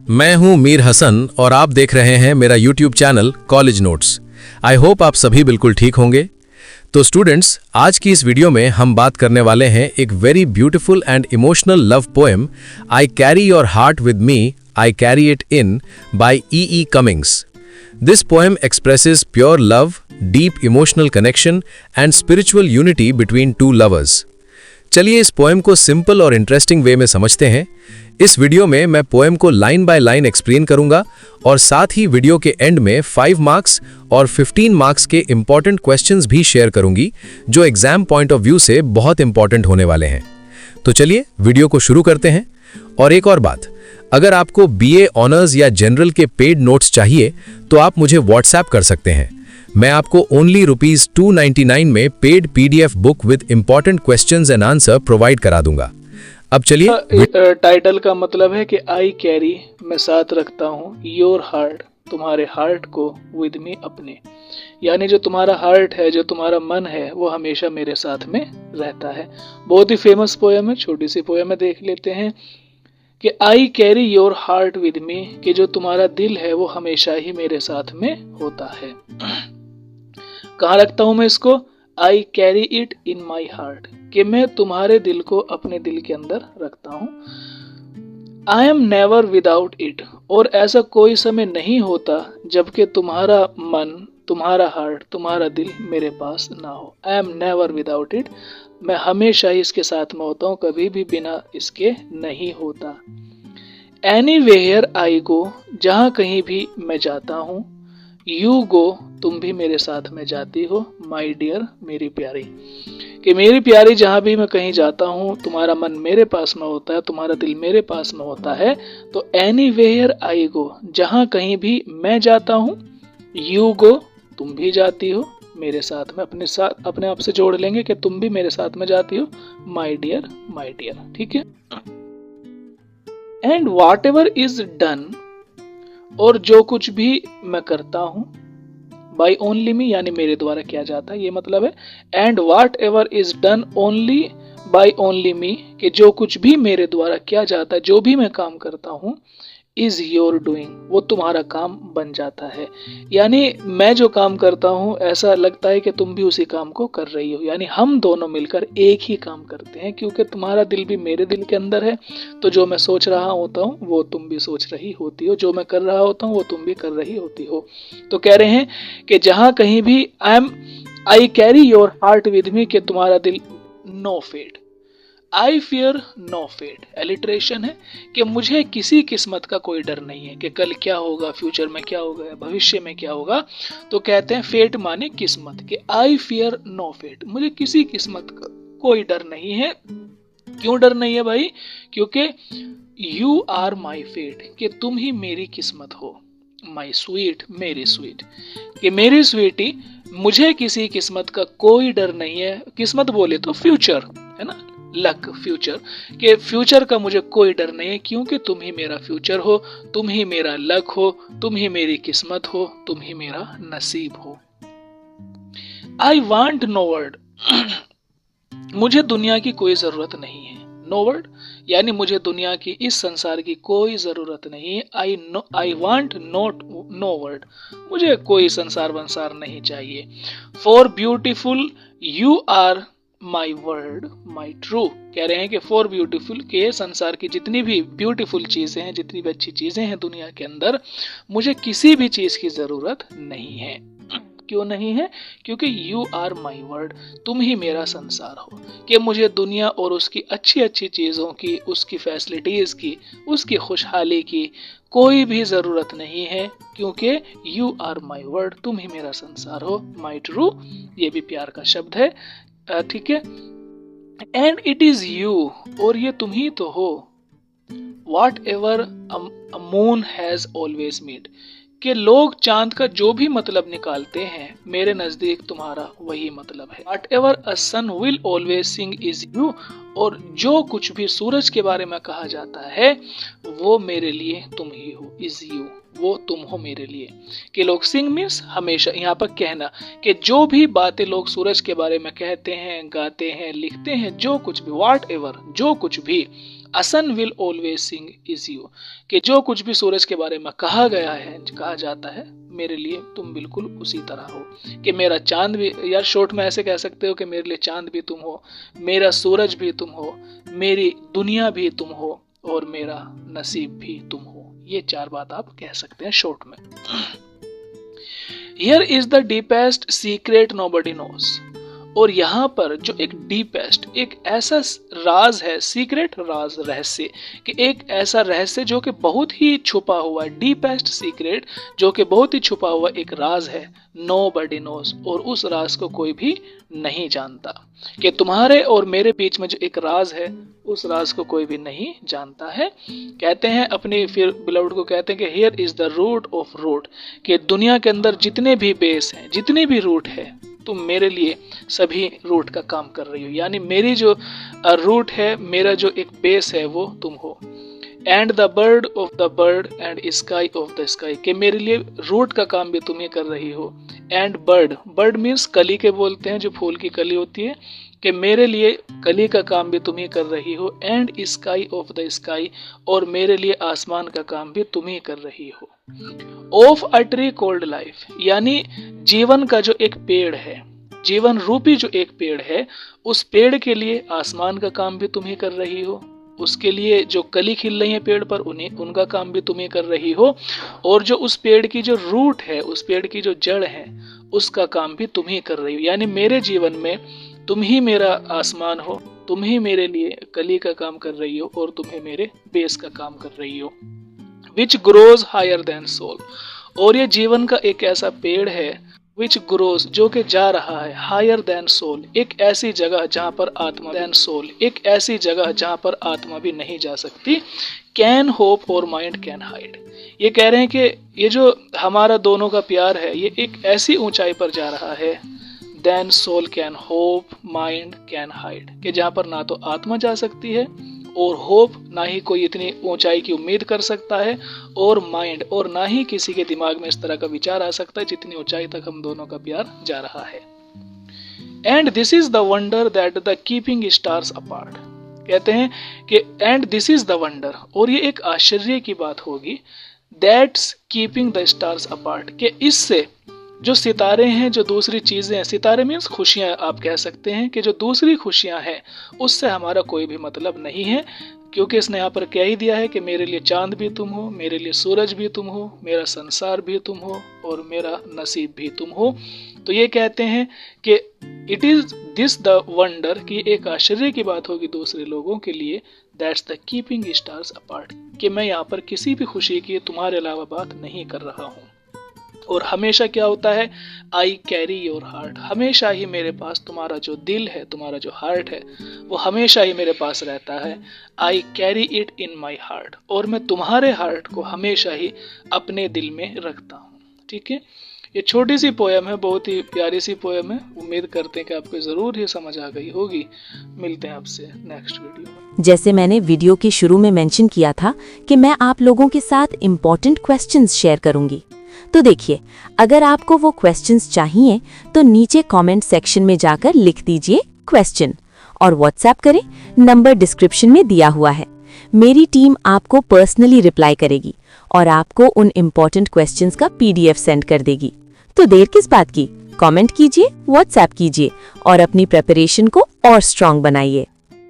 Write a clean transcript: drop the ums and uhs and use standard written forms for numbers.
मैं हूं मीर हसन और आप देख रहे हैं मेरा YouTube channel college notes. I hope आप सभी बिल्कुल ठीक होंगे। तो स्टूडेंट्स, आज की इस वीडियो में हम बात करने वाले हैं एक very beautiful and emotional love poem I carry your heart with me, I carry it in by E.E. Cummings. This poem expresses pure love, deep emotional connection and spiritual unity between two lovers. चलिए इस poem को simple और interesting way में समझते हैं। इस video में मैं पोएम को लाइन बाय लाइन एक्सप्लेन करूंगा और साथ ही वीडियो के एंड में 5 मार्क्स और 15 मार्क्स के इंपॉर्टेंट क्वेश्चंस भी शेयर करूंगी जो एग्जाम पॉइंट ऑफ व्यू से बहुत इंपॉर्टेंट होने वाले हैं। तो चलिए वीडियो को शुरू करते हैं। और एक और बात, अगर आपको BA ऑनर्स या जनरल के पेड नोट्स चाहिए तो आप मुझे व्हाट्सएप कर सकते हैं। मैं आपको ओनली ₹299 में paid PDF book with important questions and answer provide करा दूंगा। अब चलिए, टाइटल का मतलब है कि आई कैरी, मैं साथ रखता हूँ, योर हार्ट, तुम्हारे हार्ट को, विद मी, अपने, यानी जो तुम्हारा हार्ट है, जो तुम्हारा मन है, वो हमेशा मेरे साथ में रहता है। बहुत ही फेमस पोएम है, छोटी सी पोएम है, देख लेते हैं कि आई carry your heart with me, कि जो तुम्हारा दिल है वो हमेशा ही मेरे साथ में होता है। कहाँ रखता हूं मैं इसको? आई carry it in my heart, कि मैं तुम्हारे दिल को अपने दिल के अंदर रखता हूं। I am never without it, और ऐसा कोई समय नहीं होता जबकि तुम्हारा मन, तुम्हारा हार्ट, तुम्हारा दिल मेरे पास ना हो। I am never without it, मैं हमेशा ही इसके साथ में होता हूँ, कभी भी बिना इसके नहीं होता। एनीवेयर आई गो, जहाँ कहीं भी मैं जाता हूँ। यू गो, तुम भी मेरे साथ में जाती हो। माई डियर, मेरी प्यारी, कि मेरी प्यारी जहाँ भी मैं कहीं जाता हूँ, तुम्हारा मन मेरे पास में होता है, तुम्हारा दिल मेरे पास में होता है। तो एनीवेयर आई गो, जहाँ कहीं भी मैं जाता हूँ। यू गो, तुम भी जाती हो मेरे साथ में, अपने आप से जोड़ लेंगे कि तुम भी मेरे साथ में जाती हो। माई डियर, माई डियर, ठीक है। And what ever is done, और जो कुछ भी मैं करता हूं, बाई ओनली मी, यानी मेरे द्वारा किया जाता है, ये मतलब है। And what ever is done only by only me, कि जो कुछ भी मेरे द्वारा किया जाता है, जो भी मैं काम करता हूं, इज योर डूइंग, वो तुम्हारा काम बन जाता है। यानी मैं जो काम करता हूँ, ऐसा लगता है कि तुम भी उसी काम को कर रही हो, यानी हम दोनों मिलकर एक ही काम करते हैं, क्योंकि तुम्हारा दिल भी मेरे दिल के अंदर है। तो जो मैं सोच रहा होता हूँ वो तुम भी सोच रही होती हो, जो मैं कर रहा होता हूँ वो तुम भी कर रही होती हो। तो कह रहे हैं कि जहां कहीं भी I carry your heart with me, कि तुम्हारा दिल, no fate, I fear no fate, alliteration है कि मुझे किसी किस्मत का कोई डर नहीं है कि कल क्या होगा, फ्यूचर में क्या होगा, भविष्य में क्या होगा। तो कहते हैं फेट माने किस्मत, कि आई फियर नो फेट, मुझे किसी किस्मत का कोई डर नहीं है। क्यों डर नहीं है भाई? क्योंकि यू आर माई फेट, कि तुम ही मेरी किस्मत हो। माई स्वीट, मेरी स्वीट, कि मेरी स्वीटी, मुझे किसी किस्मत का कोई डर नहीं है। किस्मत बोले तो फ्यूचर है ना, लक, फ्यूचर, के फ्यूचर का मुझे कोई डर नहीं है, क्योंकि तुम ही मेरा फ्यूचर हो, तुम ही मेरा लक हो, तुम ही मेरी किस्मत हो, तुम ही मेरा नसीब हो। आई वांट नो वर्ड, मुझे दुनिया की कोई जरूरत नहीं है। नो वर्ड यानी मुझे दुनिया की, इस संसार की कोई जरूरत नहीं है। I want not no word, मुझे कोई संसार वंसार नहीं चाहिए। For beautiful you are my world, my true, कह रहे हैं कि फॉर ब्यूटीफुल, के संसार की जितनी भी ब्यूटीफुल चीजें हैं, जितनी भी अच्छी चीजें हैं दुनिया के अंदर, मुझे किसी भी चीज की जरूरत नहीं है। क्यों नहीं है? क्योंकि यू आर माई वर्ल्ड, तुम ही मेरा संसार हो, कि मुझे दुनिया और उसकी अच्छी अच्छी चीजों की, उसकी फैसिलिटीज की, उसकी खुशहाली की कोई भी जरूरत नहीं है, क्योंकि यू आर माई वर्ल्ड, तुम ही मेरा संसार हो। माई ट्रू, ये भी प्यार का शब्द है, ठीक है। एंड इट इज यू, और ये तुम ही तो हो। Whatever a moon has always mead, कि लोग चांद का जो भी मतलब निकालते हैं, मेरे नजदीक तुम्हारा वही मतलब है। Whatever a sun will always sing is you, और जो कुछ भी सूरज के बारे में कहा जाता है वो मेरे लिए तुम ही हो। इज यू, वो तुम हो मेरे लिए। कि लोग सिंग मीन्स हमेशा, यहाँ पर कहना कि जो भी बातें लोग सूरज के बारे में कहते हैं, गाते हैं, लिखते हैं, जो कुछ भी, व्हाट एवर, जो कुछ भी, A sun will always sing is you, कि जो कुछ भी सूरज के बारे में कहा गया है, कहा जाता है, मेरे लिए तुम बिल्कुल उसी तरह हो। कि मेरा चांद भी, यार शॉर्ट में ऐसे कह सकते हो कि मेरे लिए चांद भी तुम हो, मेरा सूरज भी तुम हो, मेरी दुनिया भी तुम हो और मेरा नसीब भी तुम हो। ये 4 बात आप कह सकते हैं शॉर्ट में। Here is the deepest secret nobody knows। और यहाँ पर जो एक डीपेस्ट, एक ऐसा राज है, सीक्रेट राज, रहस्य, कि एक ऐसा रहस्य जो कि बहुत ही छुपा हुआ है, डीपेस्ट सीक्रेट जो कि बहुत ही छुपा हुआ एक राज है, नोबडी नोज, और उस राज को कोई भी नहीं जानता। कि तुम्हारे और मेरे बीच में जो एक राज है, उस राज को कोई भी नहीं जानता है। कहते हैं अपनी फिर बिलवड को कहते हैं कि here is the root of root, कि दुनिया के अंदर जितने भी बेस हैं, जितने भी रूट है, तुम मेरे लिए सभी रूट का काम कर रही हो। यानी मेरी जो रूट है, मेरा जो एक बेस है, वो तुम हो। And the bird of the bird and sky of the sky, कि मेरे लिए रूट का काम भी तुम ही कर रही हो। एंड बर्ड, बर्ड मीन्स कली के बोलते हैं, जो फूल की कली होती है, कि मेरे लिए कली का काम भी तुम ही कर रही हो। And sky of the sky, और मेरे लिए आसमान का काम भी तुम ही कर रही हो। Of a tree called life, यानी जीवन का जो एक पेड़ है, जीवन रूपी जो एक पेड़ है, उस पेड़ के लिए आसमान का काम भी तुम ही कर रही हो। उसके लिए जो कली खिल रही है पेड़ पर, उनका काम भी तुम ही कर रही हो। और जो उस पेड़ की जो रूट है, उस पेड़ की जो जड़ है, उसका काम भी तुम ही कर रही हो। यानी मेरे जीवन में तुम ही मेरा आसमान हो, तुम ही मेरे लिए कली का काम कर रही हो, और तुम ही मेरे बेस का काम कर रही हो। Which grows higher than soul, और ये जीवन का एक ऐसा पेड़ है, विच ग्रोज, जो कि जा रहा है, हायर देन सोल, एक ऐसी जगह जहां पर आत्मा, देन सोल, एक ऐसी जगह जहां पर आत्मा भी नहीं जा सकती। कैन होप और माइंड कैन हाइड, ये कह रहे हैं कि ये जो हमारा दोनों का प्यार है, ये एक ऐसी ऊंचाई पर जा रहा है, then soul can hope mind can hide, कि जहां पर ना तो आत्मा जा सकती है, और होप, ना ही कोई इतनी ऊंचाई की उम्मीद कर सकता है, और माइंड, और ना ही किसी के दिमाग में इस तरह का विचार आ सकता है जितनी ऊंचाई तक हम दोनों का प्यार जा रहा है। And this is the wonder that the keeping stars apart, कहते हैं कि and this is the wonder, और ये एक आश्चर्य की बात होगी, that's keeping the stars apart, कि इससे जो सितारे हैं, जो दूसरी चीजें हैं, सितारे मीन्स खुशियां आप कह सकते हैं, कि जो दूसरी खुशियां हैं उससे हमारा कोई भी मतलब नहीं है। क्योंकि इसने यहाँ पर कह ही दिया है कि मेरे लिए चांद भी तुम हो, मेरे लिए सूरज भी तुम हो, मेरा संसार भी तुम हो, और मेरा नसीब भी तुम हो। तो ये कहते हैं कि it is this the wonder, की एक आश्चर्य की बात होगी दूसरे लोगों के लिए, that's the keeping stars apart, कि मैं यहाँ पर किसी भी खुशी की तुम्हारे अलावा बात नहीं कर रहा हूँ। और हमेशा क्या होता है, आई कैरी योर हार्ट, हमेशा ही मेरे पास तुम्हारा जो दिल है, तुम्हारा जो हार्ट है, वो हमेशा ही मेरे पास रहता है। आई carry it in my heart, और मैं तुम्हारे हार्ट को हमेशा ही अपने दिल में रखता हूँ। ठीक है, ये छोटी सी पोयम है, बहुत ही प्यारी सी पोयम है। उम्मीद करते हैं कि आपको जरूर ही समझ आ गई होगी। मिलते हैं आपसे नेक्स्ट वीडियो में। जैसे मैंने वीडियो के शुरू में मेंशन किया था कि मैं आप लोगों के साथ इम्पोर्टेंट क्वेश्चंस शेयर करूंगी, तो देखिए, अगर आपको वो क्वेश्चंस चाहिए तो नीचे कमेंट सेक्शन में जाकर लिख दीजिए क्वेश्चन, और व्हाट्सएप करें, नंबर डिस्क्रिप्शन में दिया हुआ है। मेरी टीम आपको पर्सनली रिप्लाई करेगी और आपको उन इम्पोर्टेंट क्वेश्चंस का PDF सेंड कर देगी। तो देर किस बात की, कमेंट कीजिए, व्हाट्सएप कीजिए और अपनी प्रिपरेशन को और स्ट्रांग बनाइए।